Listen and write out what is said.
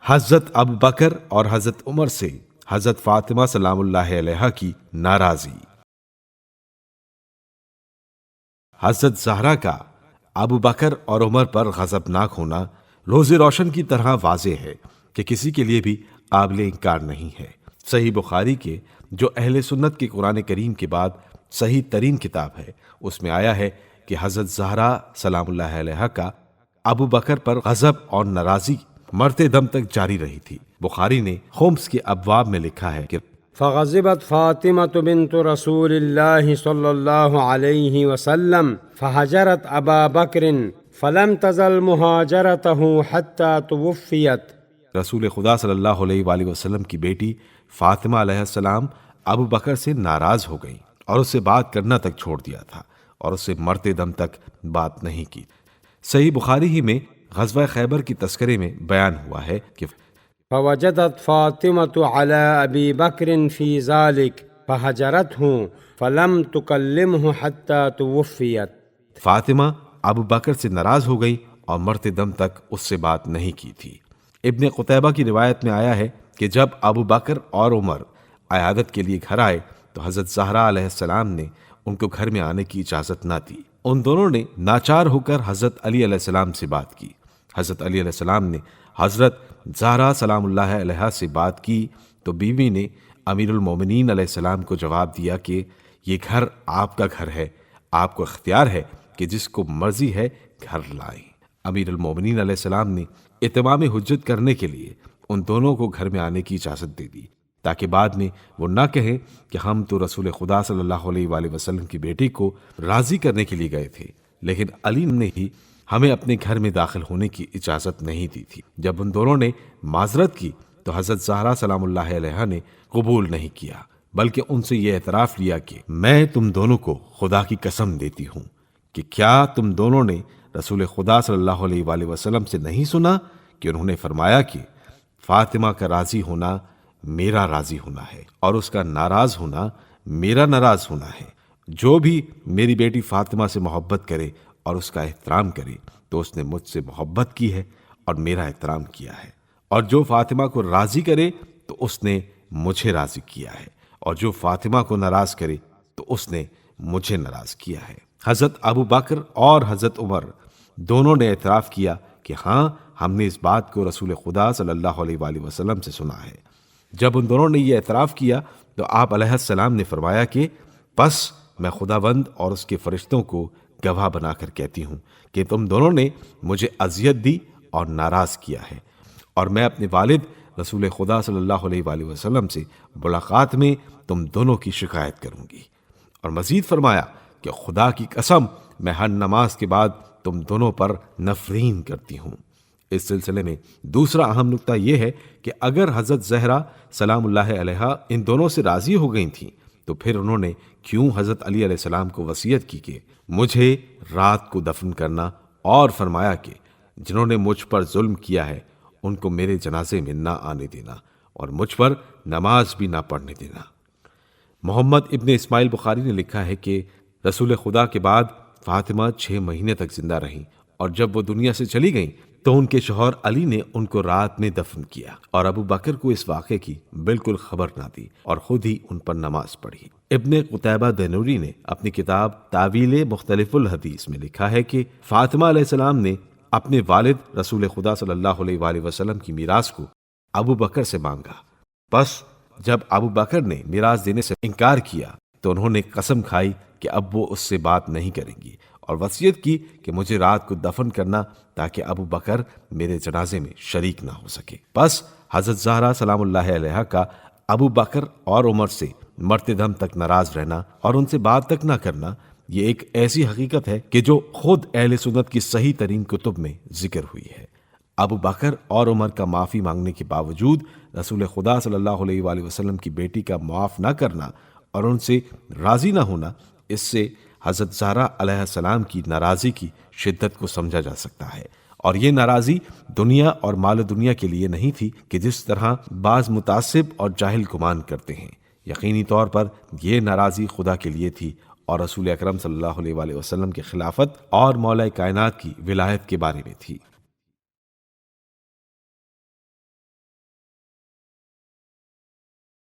حضرت ابو بکر اور حضرت عمر سے حضرت فاطمہ سلام اللہ علیہا کی ناراضی۔ حضرت زہرا کا ابو بکر اور عمر پر غضبناک ہونا روز روشن کی طرح واضح ہے کہ کسی کے لیے بھی قابل انکار نہیں ہے۔ صحیح بخاری کے جو اہل سنت کے قرآن کریم کے بعد صحیح ترین کتاب ہے، اس میں آیا ہے کہ حضرت زہرا سلام اللہ علیہا کا ابو بکر پر غضب اور ناراضی مرتے دم تک جاری رہی تھی۔ بخاری نے خمس کے ابواب میں لکھا ہے کہ فغضبت فاطمة بنت رسول الله صلى الله عليه وسلم فهجرت أبا بكر فلم تزل مهاجرته حتى توفيت۔ رسول خدا صلی اللہ علیہ وآلہ وسلم کی بیٹی فاطمہ علیہ السلام ابو بکر سے ناراض ہو گئیں اور اس سے بات کرنا تک چھوڑ دیا تھا اور اس سے مرتے دم تک بات نہیں کی۔ صحیح بخاری ہی میں غزوہ خیبر کی تذکرے میں بیان ہوا ہے کہ فوجدت فاطمة على أبي بكر في ذلك فهجرته فلم تكلمه حتى توفيت۔ فاطمہ ابو بکر سے ناراض ہو گئی اور مرتے دم تک اس سے بات نہیں کی تھی۔ ابن قتیبہ کی روایت میں آیا ہے کہ جب ابو بکر اور عمر عیادت کے لیے گھر آئے تو حضرت زہرا علیہ السلام نے ان کو گھر میں آنے کی اجازت نہ دی۔ ان دونوں نے ناچار ہو کر حضرت علی علیہ السلام سے بات کی۔ حضرت علی علیہ السلام نے حضرت زہرا سلام اللہ علیہا سے بات کی تو بیوی نے امیر المومنین علیہ السلام کو جواب دیا کہ یہ گھر آپ کا گھر ہے، آپ کو اختیار ہے کہ جس کو مرضی ہے گھر لائیں۔ امیر المومنین علیہ السلام نے اتمام حجت کرنے کے لیے ان دونوں کو گھر میں آنے کی اجازت دے دی تاکہ بعد میں وہ نہ کہیں کہ ہم تو رسول خدا صلی اللہ علیہ وآلہ وسلم کی بیٹی کو راضی کرنے کے لیے گئے تھے، لیکن علی نے ہی ہمیں اپنے گھر میں داخل ہونے کی اجازت نہیں دی تھی۔ جب ان دونوں نے معذرت کی تو حضرت زہرا سلام اللہ علیہا نے قبول نہیں کیا بلکہ ان سے یہ اعتراف لیا کہ میں تم دونوں کو خدا کی قسم دیتی ہوں کہ کیا تم دونوں نے رسول خدا صلی اللہ علیہ وآلہ وسلم سے نہیں سنا کہ انہوں نے فرمایا کہ فاطمہ کا راضی ہونا میرا راضی ہونا ہے اور اس کا ناراض ہونا میرا ناراض ہونا ہے۔ جو بھی میری بیٹی فاطمہ سے محبت کرے اور اس کا احترام کرے تو اس نے مجھ سے محبت کی ہے اور میرا احترام کیا ہے، اور جو فاطمہ کو راضی کرے تو اس نے مجھے راضی کیا ہے، اور جو فاطمہ کو ناراض کرے تو اس نے مجھے ناراض کیا ہے۔ حضرت ابو بکر اور حضرت عمر دونوں نے اعتراف کیا کہ ہاں ہم نے اس بات کو رسول خدا صلی اللہ علیہ وآلہ وسلم سے سنا ہے۔ جب ان دونوں نے یہ اعتراف کیا تو آپ علیہ السلام نے فرمایا کہ پس میں خداوند اور اس کے فرشتوں کو گواہ بنا کر کہتی ہوں کہ تم دونوں نے مجھے اذیت دی اور ناراض کیا ہے، اور میں اپنے والد رسول خدا صلی اللہ علیہ وآلہ وسلم سے ملاقات میں تم دونوں کی شکایت کروں گی۔ اور مزید فرمایا کہ خدا کی قسم میں ہر نماز کے بعد تم دونوں پر نفرین کرتی ہوں۔ اس سلسلے میں دوسرا اہم نکتہ یہ ہے کہ اگر حضرت زہرا سلام اللہ علیہا ان دونوں سے راضی ہو گئی تھیں تو پھر انہوں نے کیوں حضرت علی علیہ السلام کو وصیت کی کہ مجھے رات کو دفن کرنا، اور فرمایا کہ جنہوں نے مجھ پر ظلم کیا ہے ان کو میرے جنازے میں نہ آنے دینا اور مجھ پر نماز بھی نہ پڑھنے دینا۔ محمد ابن اسماعیل بخاری نے لکھا ہے کہ رسول خدا کے بعد فاطمہ 6 مہینے تک زندہ رہیں، اور جب وہ دنیا سے چلی گئیں تو ان کے شوہر علی نے ان کو رات میں دفن کیا اور ابو بکر کو اس واقعے کی بالکل خبر نہ دی اور خود ہی ان پر نماز پڑھی۔ ابن قتیبہ دینوری نے اپنی کتاب تاویل مختلف الحدیث میں لکھا ہے کہ فاطمہ علیہ السلام نے اپنے والد رسول خدا صلی اللہ علیہ وآلہ وسلم کی میراث کو ابو بکر سے مانگا، بس جب ابو بکر نے میراث دینے سے انکار کیا تو انہوں نے قسم کھائی کہ اب وہ اس سے بات نہیں کریں گی اور وصیت کی کہ مجھے رات کو دفن کرنا تاکہ ابو بکر میرے جنازے میں شریک نہ ہو سکے۔ بس حضرت زہرا سلام اللہ علیہا کا ابو بکر اور عمر سے مرتے دم تک ناراض رہنا اور ان سے بات تک نہ کرنا یہ ایک ایسی حقیقت ہے کہ جو خود اہل سنت کی صحیح ترین کتب میں ذکر ہوئی ہے۔ ابو بکر اور عمر کا معافی مانگنے کے باوجود رسول خدا صلی اللہ علیہ وآلہ وسلم کی بیٹی کا معاف نہ کرنا اور ان سے راضی نہ ہونا، اس سے حضرت زہرا علیہ السلام کی ناراضی کی شدت کو سمجھا جا سکتا ہے، اور یہ ناراضی دنیا اور مال و دنیا کے لیے نہیں تھی کہ جس طرح بعض متعصب اور جاہل گمان کرتے ہیں۔ یقینی طور پر یہ ناراضی خدا کے لیے تھی اور رسول اکرم صلی اللہ علیہ وآلہ وسلم کی خلافت اور مولا کائنات کی ولایت کے بارے میں تھی۔